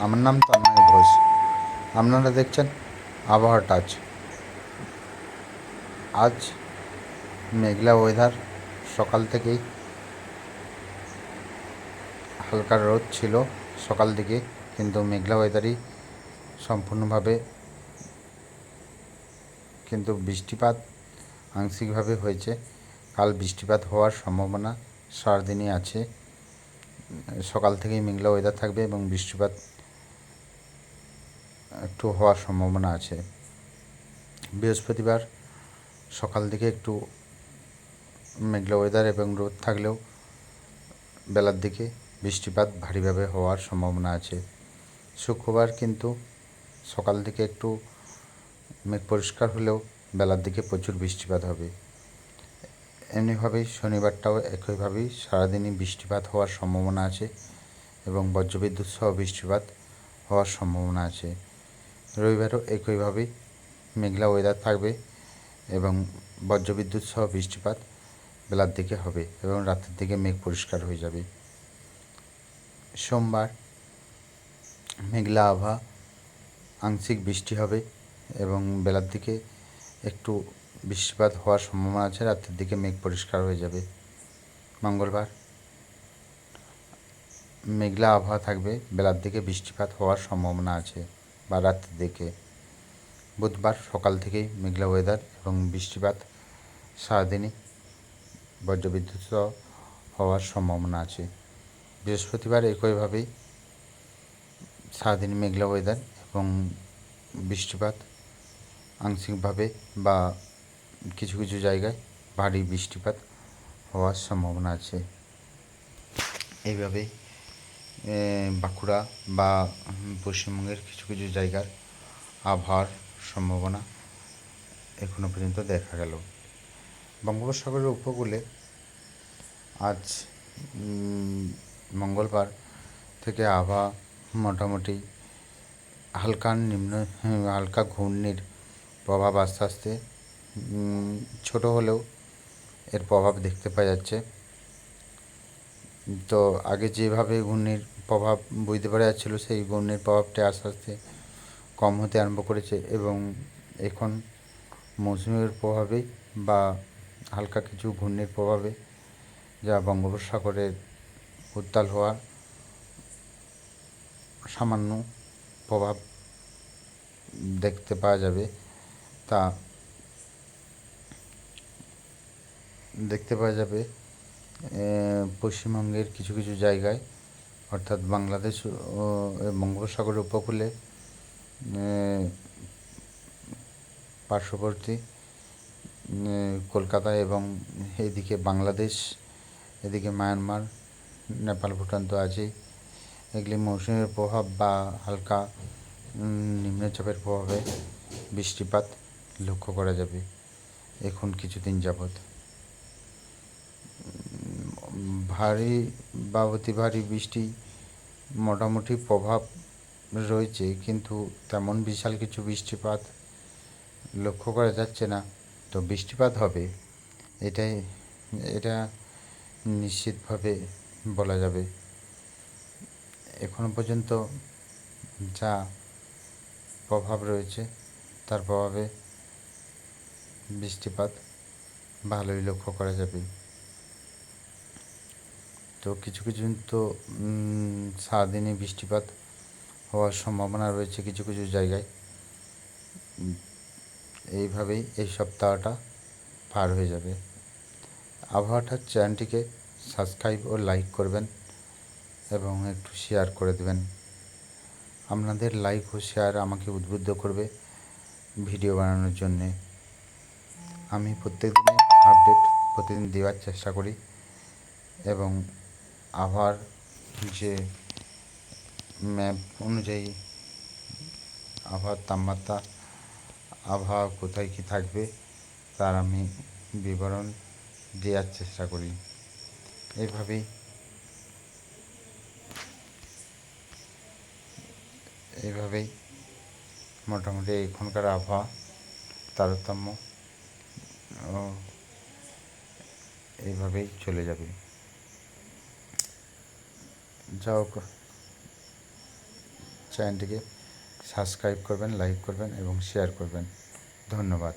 আমার নাম তন্ময় ঘোষ। আপনারা দেখছেন আবহাওয়া টাচ। আজ মেঘলা ওয়েদার, সকাল থেকেই হালকা রোদ ছিল সকাল দিকে, কিন্তু মেঘলা ওয়েদারই সম্পূর্ণভাবে, কিন্তু বৃষ্টিপাত আংশিকভাবে হয়েছে। কাল বৃষ্টিপাত হওয়ার সম্ভাবনা সারাদিনই আছে। সকাল থেকেই মেঘলা ওয়েদার থাকবে এবং বৃষ্টিপাত একটু হওয়ার সম্ভাবনা আছে। বৃহস্পতিবার সকাল দিকে একটু মেঘলা ওয়েদার এবং রোদ থাকলেও বেলার দিকে বৃষ্টিপাত ভারীভাবে হওয়ার সম্ভাবনা আছে। শুক্রবার কিন্তু সকাল দিকে একটু মেঘ পরিষ্কার হলেও বেলার দিকে প্রচুর বৃষ্টিপাত হবে। এমনিভাবেই শনিবারটাও একইভাবেই সারাদিনই বৃষ্টিপাত হওয়ার সম্ভাবনা আছে এবং বজ্রবিদ্যুৎ সহ বৃষ্টিপাত হওয়ার সম্ভাবনা আছে। রবিবারও একইভাবেই মেঘলা ওয়েদার থাকবে এবং বজ্রবিদ্যুৎ সহ বৃষ্টিপাত বেলার দিকে হবে এবং রাতের দিকে মেঘ পরিষ্কার হয়ে যাবে। সোমবার মেঘলা আবহাওয়া, আংশিক বৃষ্টি হবে এবং বেলার দিকে একটু বৃষ্টিপাত হওয়ার সম্ভাবনা আছে, রাতের দিকে মেঘ পরিষ্কার হয়ে যাবে। মঙ্গলবার মেঘলা আবহাওয়া থাকবে, বেলার দিকে বৃষ্টিপাত হওয়ার সম্ভাবনা আছে বা রাতের দিকে। বুধবার সকাল থেকেই মেঘলা ওয়েদার এবং বৃষ্টিপাত সারাদিনই বজ্রবিদ্যুৎ হওয়ার সম্ভাবনা আছে। বৃহস্পতিবার একইভাবেই সারাদিন মেঘলা ওয়েদার এবং বৃষ্টিপাত আংশিকভাবে বা কিছু কিছু জায়গায় ভারী বৃষ্টিপাত হওয়ার সম্ভাবনা আছে। এইভাবেই বাঁকুড়া বা পশ্চিমবঙ্গের কিছু কিছু জায়গার আবহাওয়ার সম্ভাবনা এখনো পর্যন্ত দেখা গেল। বঙ্গোপসাগরের উপকূলে আজ মঙ্গলবার থেকে আবহাওয়া মোটামুটি হালকা ঘূর্ণির প্রভাব আস্তে আস্তে ছোট হলেও এর প্রভাব দেখতে পাওয়া যাচ্ছে। তো আগে যেভাবে ঘূর্ণির প্রভাব বুঝতে পারা যাচ্ছিলো, সেই ঘূর্ণির প্রভাবটা আস্তে আস্তে কম হতে আরম্ভ করেছে এবং এখন মৌসুমের প্রভাবে বা হালকা কিছু ঘূর্ণির প্রভাবে যা বঙ্গোপসাগরের উত্তাল হওয়ার সামান্য প্রভাব দেখতে পাওয়া যাবে, তা দেখতে পাওয়া যাবে পশ্চিমবঙ্গের কিছু কিছু জায়গায়, অর্থাৎ বাংলাদেশ ও বঙ্গোপসাগরের উপকূলে পার্শ্ববর্তী কলকাতা এবং এদিকে বাংলাদেশ, এদিকে মায়ানমার, নেপাল, ভুটান তো আছেই। এগুলি মৌসুমের প্রভাব বা হালকা নিম্নচাপের প্রভাবে বৃষ্টিপাত লক্ষ্য করা যাবে এখন কিছুদিন যাবৎ। ভারী বা অতি ভারী বৃষ্টি মোটামুটি প্রভাব রয়েছে, কিন্তু তেমন বিশাল কিছু বৃষ্টিপাত লক্ষ্য করা যাচ্ছে না। তো বৃষ্টিপাত হবে, এটা নিশ্চিতভাবে বলা যাবে। এখনো পর্যন্ত যা প্রভাব রয়েছে তার প্রভাবে বৃষ্টিপাত ভালোই লক্ষ্য করা যাবে। তো কিছু কিছু তো সারাদিনই বৃষ্টিপাত হওয়ার সম্ভাবনা রয়েছে কিছু কিছু জায়গায়। এইভাবেই এই সপ্তাহটা পার হয়ে যাবে। আবহাওয়াটার চ্যানেলটিকে সাবস্ক্রাইব ও লাইক করবেন এবং একটু শেয়ার করে দেবেন। আপনাদের লাইক ও শেয়ার আমাকে উদ্বুদ্ধ করবে ভিডিও বানানোর জন্যে। আমি প্রত্যেক দিনে আপডেট প্রতিদিন দেওয়ার চেষ্টা করি এবং আবহাওয়ার যে ম্যাপ অনুযায়ী আবহাওয়ার তাপমাত্রা, আবহাওয়া কোথায় কী থাকবে তার আমি বিবরণ দেওয়ার চেষ্টা করি। এইভাবেই মোটামুটি এখনকার আবহাওয়া তারতম্য এইভাবেই চলে যাবে। যা হোক, চ্যানেলটিকে সাবস্ক্রাইব করবেন, লাইক করবেন এবং শেয়ার করবেন। ধন্যবাদ।